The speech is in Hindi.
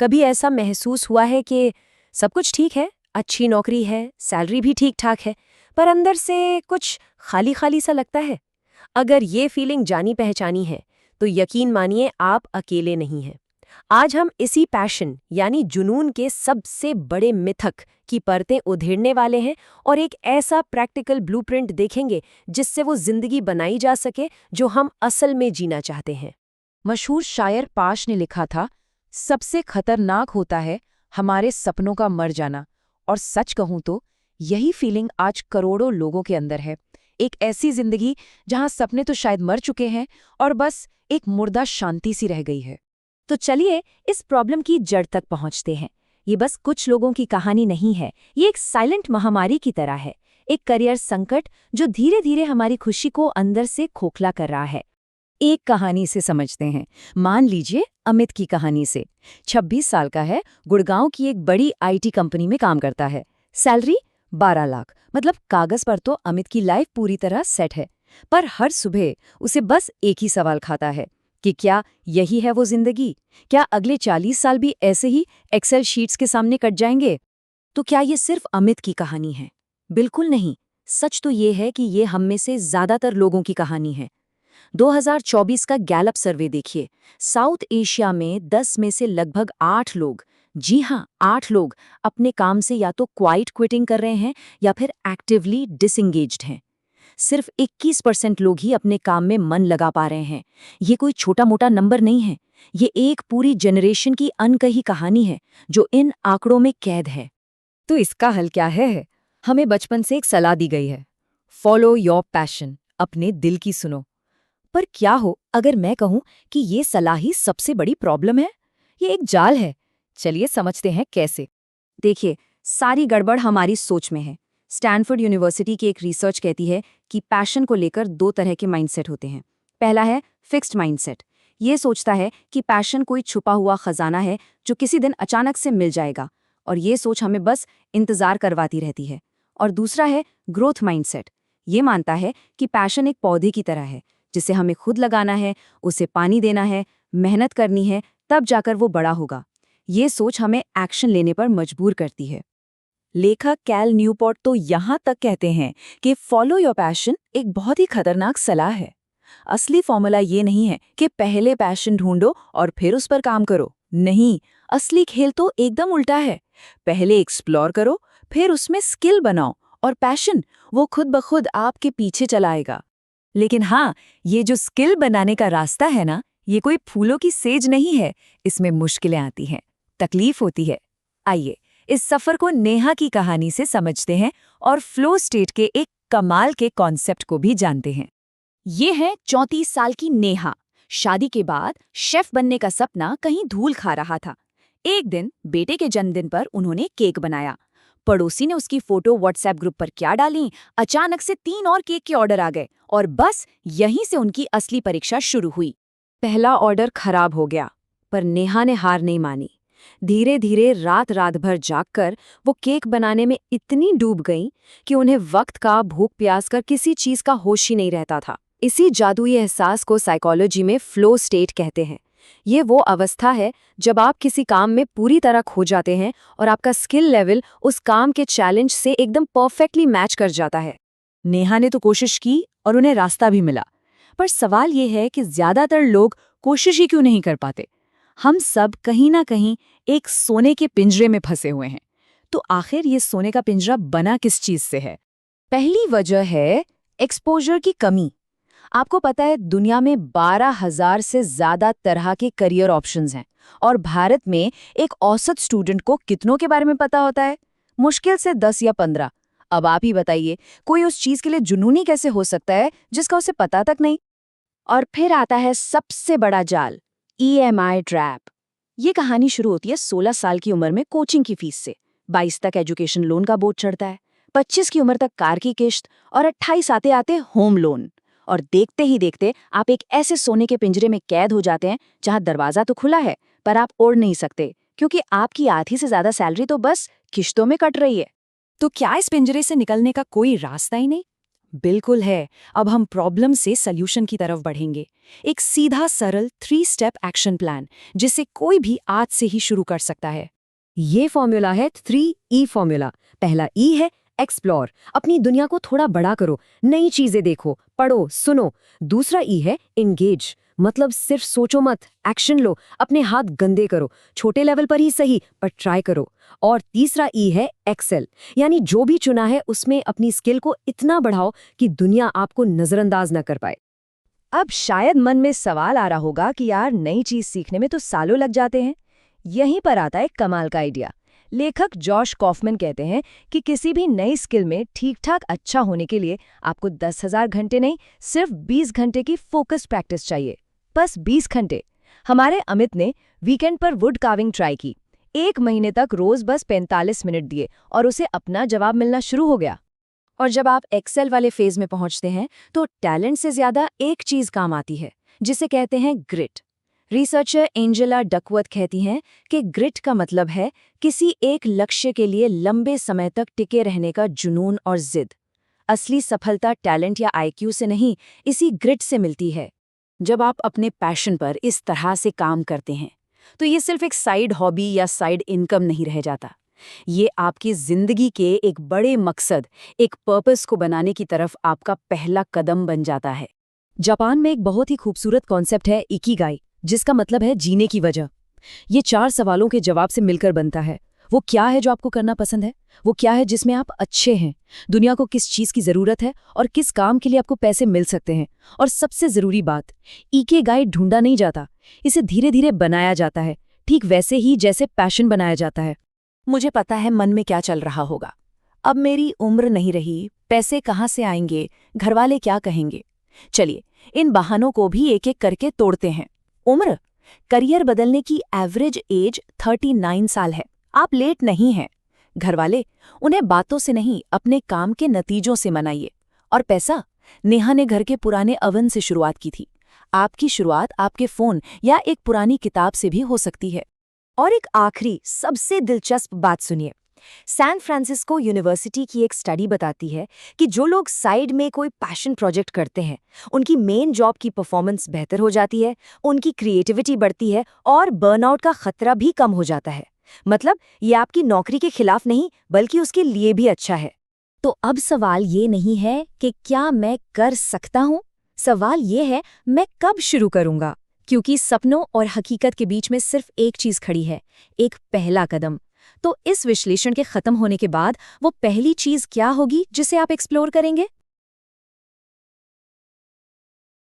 कभी ऐसा महसूस हुआ है कि सब कुछ ठीक है, अच्छी नौकरी है, सैलरी भी ठीक ठाक है, पर अंदर से कुछ खाली खाली सा लगता है? अगर ये फीलिंग जानी पहचानी है, तो यकीन मानिए आप अकेले नहीं हैं। आज हम इसी पैशन यानी जुनून के सबसे बड़े मिथक की परतें उधेड़ने वाले हैं और एक ऐसा प्रैक्टिकल ब्लूप्रिंट देखेंगे जिससे वो जिंदगी बनाई जा सके जो हम असल में जीना चाहते हैं। मशहूर शायर पाश ने लिखा था, सबसे खतरनाक होता है हमारे सपनों का मर जाना। और सच कहूं तो यही फीलिंग आज करोड़ों लोगों के अंदर है। एक ऐसी जिंदगी जहां सपने तो शायद मर चुके हैं और बस एक मुर्दा शांति सी रह गई है। तो चलिए इस प्रॉब्लम की जड़ तक पहुंचते हैं। ये बस कुछ लोगों की कहानी नहीं है, ये एक साइलेंट महामारी की तरह है, एक करियर संकट जो धीरे धीरे हमारी खुशी को अंदर से खोखला कर रहा है। एक कहानी से समझते हैं। मान लीजिए अमित की कहानी से। 26 साल का है, गुड़गांव की एक बड़ी आईटी कंपनी में काम करता है। सैलरी 12 लाख, मतलब कागज पर तो अमित की लाइफ पूरी तरह सेट है। पर हर सुबह उसे बस एक ही सवाल खाता है कि क्या यही है वो जिंदगी? क्या अगले 40 साल भी ऐसे ही एक्सेल शीट्स के सामने कट जाएंगे? तो क्या ये सिर्फ अमित की कहानी है? बिल्कुल नहीं। सच तो ये है कि ये हम में से ज्यादातर लोगों की कहानी है। 2024 का गैलप सर्वे देखिए। साउथ एशिया में 10 में से लगभग 8 लोग, जी हाँ 8 लोग, अपने काम से या तो क्वाइट क्विटिंग कर रहे हैं या फिर एक्टिवली डिसएंगेज्ड हैं। सिर्फ 21% लोग ही अपने काम में मन लगा पा रहे हैं। ये कोई छोटा मोटा नंबर नहीं है, ये एक पूरी जनरेशन की अनकही कहानी है जो इन आंकड़ों में कैद है। तो इसका हल क्या है? हमें बचपन से एक सलाह दी गई है, फॉलो योर पैशन, अपने दिल की सुनो। पर क्या हो अगर मैं कहूं कि ये सलाह ही सबसे बड़ी प्रॉब्लम है? ये एक जाल है। चलिए समझते हैं कैसे। देखिए, सारी गड़बड़ हमारी सोच में है। स्टैनफोर्ड यूनिवर्सिटी की एक रिसर्च कहती है कि पैशन को लेकर 2 तरह के माइंडसेट होते हैं। पहला है फिक्स्ड माइंडसेट। ये सोचता है कि पैशन कोई छुपा हुआ खजाना है जो किसी दिन अचानक से मिल जाएगा, और ये सोच हमें बस इंतजार करवाती रहती है। और दूसरा है ग्रोथ माइंडसेट। ये मानता है कि पैशन एक पौधे की तरह है जिसे हमें खुद लगाना है, उसे पानी देना है, मेहनत करनी है, तब जाकर वो बड़ा होगा। ये सोच हमें एक्शन लेने पर मजबूर करती है। लेखक कैल न्यूपोर्ट तो यहाँ तक कहते हैं कि फॉलो योर पैशन एक बहुत ही खतरनाक सलाह है। असली फॉर्मूला ये नहीं है कि पहले पैशन ढूंढो और फिर उस पर काम करो। नहीं, असली खेल तो एकदम उल्टा है। पहले एक्सप्लोर करो, फिर उसमें स्किल बनाओ, और पैशन वो खुद ब खुद आपके पीछे चलाएगा। लेकिन हाँ, ये जो स्किल बनाने का रास्ता है ना, ये कोई फूलों की सेज नहीं है। इसमें मुश्किलें आती हैं, तकलीफ होती है। आइए इस सफर को नेहा की कहानी से समझते हैं और फ्लो स्टेट के एक कमाल के कॉन्सेप्ट को भी जानते हैं। ये है 34 साल की नेहा। शादी के बाद शेफ बनने का सपना कहीं धूल खा रहा था। एक दिन बेटे के जन्मदिन पर उन्होंने केक बनाया। पड़ोसी ने उसकी फोटो व्हाट्सएप ग्रुप पर क्या डाली, अचानक से 3 और केक के ऑर्डर आ गए, और बस यहीं से उनकी असली परीक्षा शुरू हुई। पहला ऑर्डर खराब हो गया, पर नेहा ने हार नहीं मानी। धीरे धीरे रात रात भर जागकर वो केक बनाने में इतनी डूब गईं कि उन्हें वक्त का, भूख प्यास का, किसी चीज का होश ही नहीं रहता था। इसी जादुई एहसास को साइकोलॉजी में फ्लो स्टेट कहते हैं। ये वो अवस्था है जब आप किसी काम में पूरी तरह खो जाते हैं और आपका स्किल लेवल उस काम के चैलेंज से एकदम परफेक्टली मैच कर जाता है। नेहा ने तो कोशिश की और उन्हें रास्ता भी मिला, पर सवाल ये है कि ज्यादातर लोग कोशिश ही क्यों नहीं कर पाते? हम सब कहीं ना कहीं एक सोने के पिंजरे में फंसे हुए हैं। तो आखिर ये सोने का पिंजरा बना किस चीज से है? पहली वजह है एक्सपोजर की कमी। आपको पता है दुनिया में 12,000 से ज्यादा तरह के करियर ऑप्शंस हैं, और भारत में एक औसत स्टूडेंट को कितनों के बारे में पता होता है? मुश्किल से 10 या 15। अब आप ही बताइए, कोई उस चीज के लिए जुनूनी कैसे हो सकता है जिसका उसे पता तक नहीं? और फिर आता है सबसे बड़ा जाल, EMI ट्रैप। ये कहानी शुरू होती है 16 साल की उम्र में कोचिंग की फीस से। 22 तक एजुकेशन लोन का बोझ चढ़ता है, 25 की उम्र तक कार की किश्त, और 28 आते आते होम लोन। और देखते ही देखते आप एक ऐसे सोने के पिंजरे में कैद हो जाते हैं जहां दरवाजा तो खुला है, पर आप उड़ नहीं सकते, क्योंकि आपकी आधी से ज्यादा सैलरी तो बस किश्तों में कट रही है। तो क्या इस पिंजरे से निकलने का कोई रास्ता ही नहीं? बिल्कुल है। अब हम प्रॉब्लम से सल्यूशन की तरफ बढ़ेंगे। एक सीधा सरल 3 स्टेप एक्शन प्लान जिसे कोई भी आज से ही शुरू कर सकता है। ये फॉर्मूला है 3E फॉर्मूला। पहला ई है एक्सप्लोर, अपनी दुनिया को थोड़ा बड़ा करो, नई चीजें देखो, पढ़ो, सुनो। दूसरा ई है एंगेज, मतलब सिर्फ सोचो मत, एक्शन लो, अपने हाथ गंदे करो, छोटे लेवल पर ही सही पर ट्राई करो। और तीसरा ई है एक्सेल, यानी जो भी चुना है उसमें अपनी स्किल को इतना बढ़ाओ कि दुनिया आपको नजरअंदाज न कर पाए। अब शायद मन में सवाल आ रहा होगा कि यार नई चीज सीखने में तो सालों लग जाते हैं। यहीं पर आता है कमाल का आइडिया। लेखक जॉश कॉफमैन कहते हैं कि किसी भी नई स्किल में ठीक ठाक अच्छा होने के लिए आपको 10,000 घंटे नहीं, सिर्फ 20 घंटे की फोकस्ड प्रैक्टिस चाहिए। बस 20 घंटे। हमारे अमित ने वीकेंड पर वुड कार्विंग ट्राई की, 1 महीने तक रोज बस 45 मिनट दिए और उसे अपना जवाब मिलना शुरू हो गया। और जब आप एक्सेल वाले फेज में पहुंचते हैं तो टैलेंट से ज्यादा एक चीज काम आती है, जिसे कहते हैं ग्रिट। रिसर्चर एंजेला डकवर्थ कहती हैं कि ग्रिट का मतलब है किसी एक लक्ष्य के लिए लंबे समय तक टिके रहने का जुनून और जिद। असली सफलता टैलेंट या आईक्यू से नहीं, इसी ग्रिट से मिलती है। जब आप अपने पैशन पर इस तरह से काम करते हैं तो ये सिर्फ एक साइड हॉबी या साइड इनकम नहीं रह जाता। ये आपकी जिंदगी के एक बड़े मकसद, एक पर्पस को बनाने की तरफ आपका पहला कदम बन जाता है। जापान में एक बहुत ही खूबसूरत कॉन्सेप्ट है इकिगाई, जिसका मतलब है जीने की वजह। ये 4 सवालों के जवाब से मिलकर बनता है। वो क्या है जो आपको करना पसंद है? वो क्या है जिसमें आप अच्छे हैं? दुनिया को किस चीज की जरूरत है और किस काम के लिए आपको पैसे मिल सकते हैं? और सबसे जरूरी बात, इकिगाई ढूंढा नहीं जाता, इसे धीरे धीरे बनाया जाता है, ठीक वैसे ही जैसे पैशन बनाया जाता है। मुझे पता है मन में क्या चल रहा होगा। अब मेरी उम्र नहीं रही, पैसे कहाँ से आएंगे, घरवाले क्या कहेंगे। चलिए इन बहानों को भी एक एक करके तोड़ते हैं। उम्र, करियर बदलने की एवरेज एज 39 साल है। आप लेट नहीं हैं। घरवाले, उन्हें बातों से नहीं अपने काम के नतीजों से मनाइए। और पैसा, नेहा ने घर के पुराने ओवन से शुरुआत की थी। आपकी शुरुआत आपके फोन या एक पुरानी किताब से भी हो सकती है। और एक आखिरी सबसे दिलचस्प बात सुनिए। सैन फ्रांसिस्को यूनिवर्सिटी की एक स्टडी बताती है कि जो लोग साइड में कोई पैशन प्रोजेक्ट करते हैं, उनकी मेन जॉब की परफॉर्मेंस बेहतर हो जाती है, उनकी क्रिएटिविटी बढ़ती है और बर्नआउट का खतरा भी कम हो जाता है। मतलब ये आपकी नौकरी के खिलाफ नहीं, बल्कि उसके लिए भी अच्छा है। तो अब सवाल ये नहीं है कि क्या मैं कर सकता हूँ, सवाल ये है मैं कब शुरू करूंगा। क्योंकि सपनों और हकीकत के बीच में सिर्फ एक चीज खड़ी है, एक पहला कदम। तो इस विश्लेषण के खत्म होने के बाद वो पहली चीज क्या होगी जिसे आप एक्सप्लोर करेंगे?